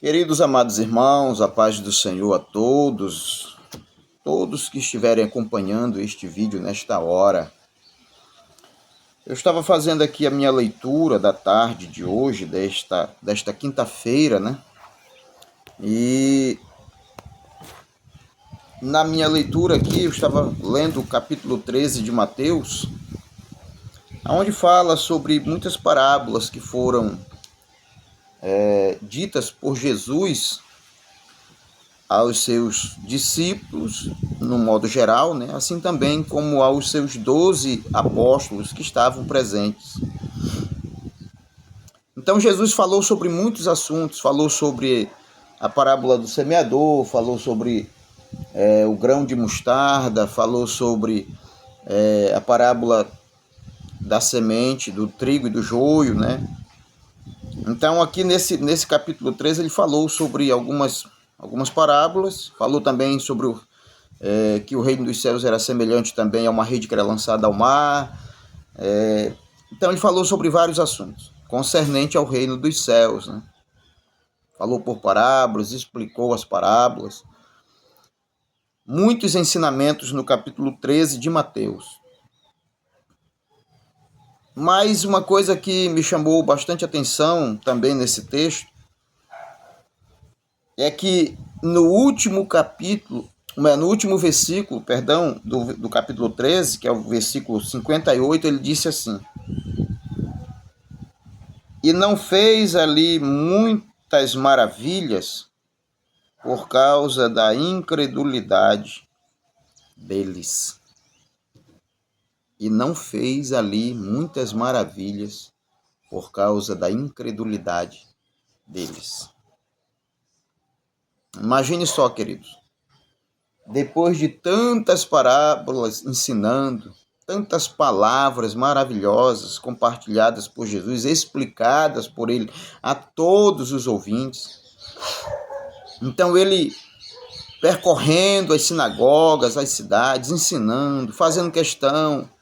Queridos amados irmãos, a paz do Senhor a todos que estiverem acompanhando este vídeo nesta hora. Eu estava fazendo aqui a minha leitura da tarde de hoje, desta quinta-feira, né? E na minha leitura aqui, eu estava lendo o capítulo 13 de Mateus, onde fala sobre muitas parábolas que foram ditas por Jesus aos seus discípulos, no modo geral, né? Assim também como aos seus 12 apóstolos que estavam presentes. Então Jesus falou sobre muitos assuntos, falou sobre a parábola do semeador, falou sobre o grão de mostarda, falou sobre a parábola da semente, do trigo e do joio, né? Então aqui nesse capítulo 13 ele falou sobre algumas parábolas, falou também sobre que o reino dos céus era semelhante também a uma rede que era lançada ao mar. Então ele falou sobre vários assuntos concernente ao reino dos céus, né? Falou por parábolas, explicou as parábolas. Muitos ensinamentos no capítulo 13 de Mateus. Mas uma coisa que me chamou bastante atenção também nesse texto é que no último versículo, do capítulo 13, que é o versículo 58, ele disse assim: e não fez ali muitas maravilhas por causa da incredulidade deles. E não fez ali muitas maravilhas por causa da incredulidade deles. Imagine só, queridos, depois de tantas parábolas ensinando, tantas palavras maravilhosas compartilhadas por Jesus, explicadas por ele a todos os ouvintes. Então ele percorrendo as sinagogas, as cidades, ensinando, fazendo questão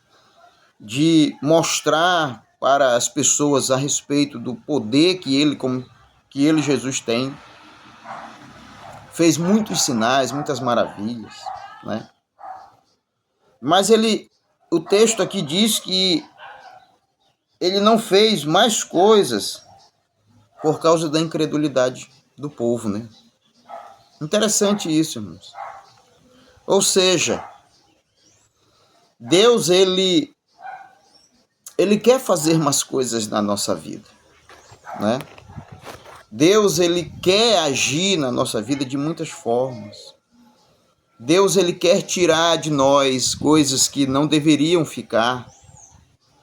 de mostrar para as pessoas a respeito do poder que ele, Jesus, tem. Fez muitos sinais, muitas maravilhas, né? Mas o texto aqui diz que ele não fez mais coisas por causa da incredulidade do povo, né? Interessante isso, irmãos. Ou seja, Deus, ele quer fazer mais coisas na nossa vida, né? Deus, ele quer agir na nossa vida de muitas formas. Deus, ele quer tirar de nós coisas que não deveriam ficar,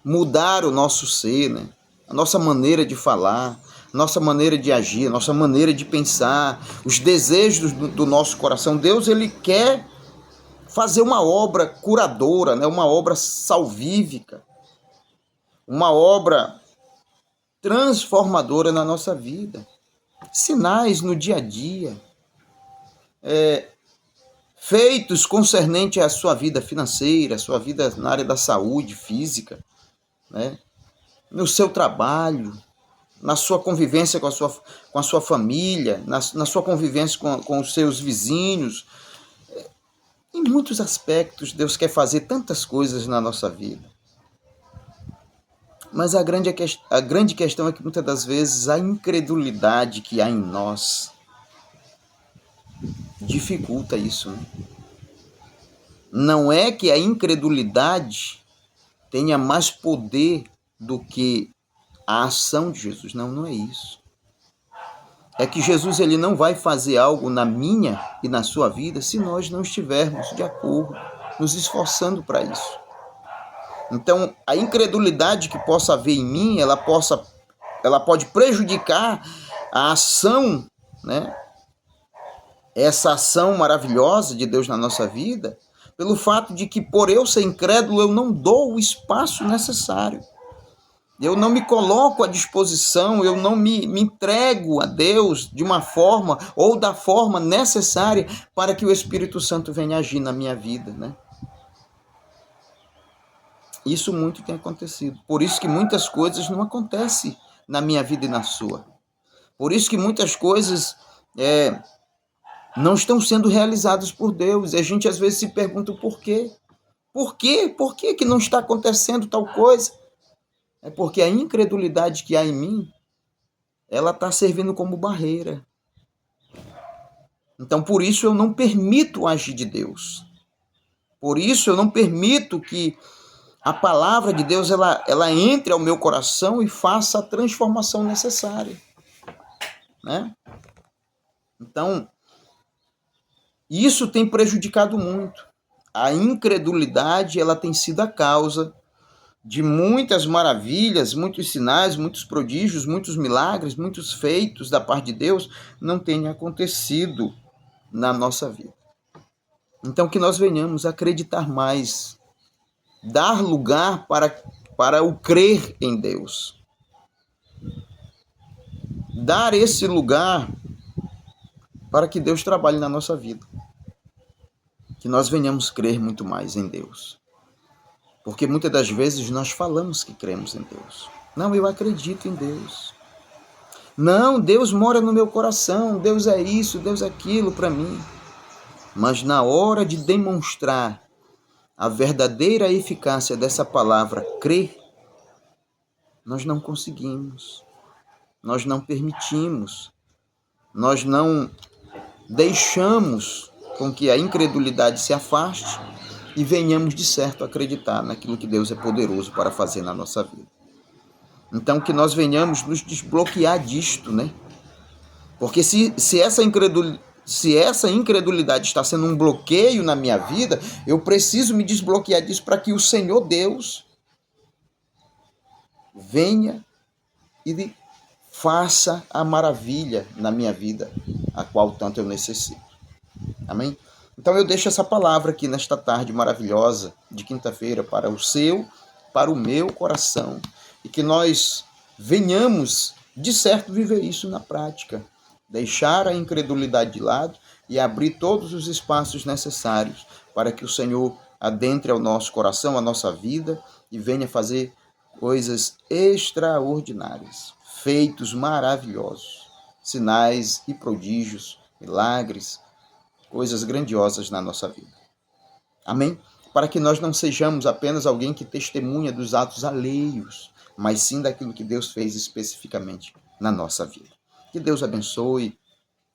mudar o nosso ser, né? A nossa maneira de falar, a nossa maneira de agir, a nossa maneira de pensar, os desejos do nosso coração. Deus, ele quer fazer uma obra curadora, né? Uma obra salvífica, uma obra transformadora na nossa vida. Sinais no dia a dia, feitos concernente à sua vida financeira, à sua vida na área da saúde física, né? No seu trabalho, na sua convivência com a sua família, na sua convivência com os seus vizinhos. Em muitos aspectos, Deus quer fazer tantas coisas na nossa vida. Mas a grande questão é que muitas das vezes a incredulidade que há em nós dificulta isso, né? Não é que a incredulidade tenha mais poder do que a ação de Jesus. Não, não é isso. É que Jesus, ele não vai fazer algo na minha e na sua vida se nós não estivermos de acordo, nos esforçando para isso. Então, a incredulidade que possa haver em mim, ela pode prejudicar a ação, né? Essa ação maravilhosa de Deus na nossa vida, pelo fato de que, por eu ser incrédulo, eu não dou o espaço necessário. Eu não me coloco à disposição, eu não me entrego a Deus de uma forma ou da forma necessária para que o Espírito Santo venha agir na minha vida, né? Isso tem acontecido. Por isso que muitas coisas não acontecem na minha vida e na sua. Por isso que muitas coisas não estão sendo realizadas por Deus. E a gente às vezes se pergunta o porquê. Por quê? Por que que não está acontecendo tal coisa? É porque a incredulidade que há em mim, ela está servindo como barreira. Então, por isso eu não permito o agir de Deus. Por isso eu não permito que a palavra de Deus ela entre ao meu coração e faça a transformação necessária, né? Então, isso tem prejudicado muito. A incredulidade, ela tem sido a causa de muitas maravilhas, muitos sinais, muitos prodígios, muitos milagres, muitos feitos da parte de Deus não tenham acontecido na nossa vida. Então, que nós venhamos a acreditar mais, dar lugar para o crer em Deus. Dar esse lugar para que Deus trabalhe na nossa vida. Que nós venhamos crer muito mais em Deus. Porque muitas das vezes nós falamos que cremos em Deus. Não, eu acredito em Deus. Não, Deus mora no meu coração, Deus é isso, Deus é aquilo para mim. Mas na hora de demonstrar a verdadeira eficácia dessa palavra crer, nós não conseguimos, nós não permitimos, nós não deixamos com que a incredulidade se afaste e venhamos de certo acreditar naquilo que Deus é poderoso para fazer na nossa vida. Então que nós venhamos nos desbloquear disto, né? Porque se essa incredulidade está sendo um bloqueio na minha vida, eu preciso me desbloquear disso para que o Senhor Deus venha e faça a maravilha na minha vida, a qual tanto eu necessito. Amém? Então eu deixo essa palavra aqui nesta tarde maravilhosa de quinta-feira para o seu, para o meu coração, e que nós venhamos, de certo, viver isso na prática. Deixar a incredulidade de lado e abrir todos os espaços necessários para que o Senhor adentre ao nosso coração, à nossa vida e venha fazer coisas extraordinárias, feitos maravilhosos, sinais e prodígios, milagres, coisas grandiosas na nossa vida. Amém? Para que nós não sejamos apenas alguém que testemunha dos atos alheios, mas sim daquilo que Deus fez especificamente na nossa vida. Que Deus abençoe.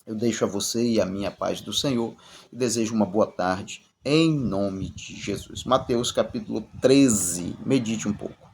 Eu deixo a você e a minha paz do Senhor e desejo uma boa tarde em nome de Jesus. Mateus capítulo 13. Medite um pouco.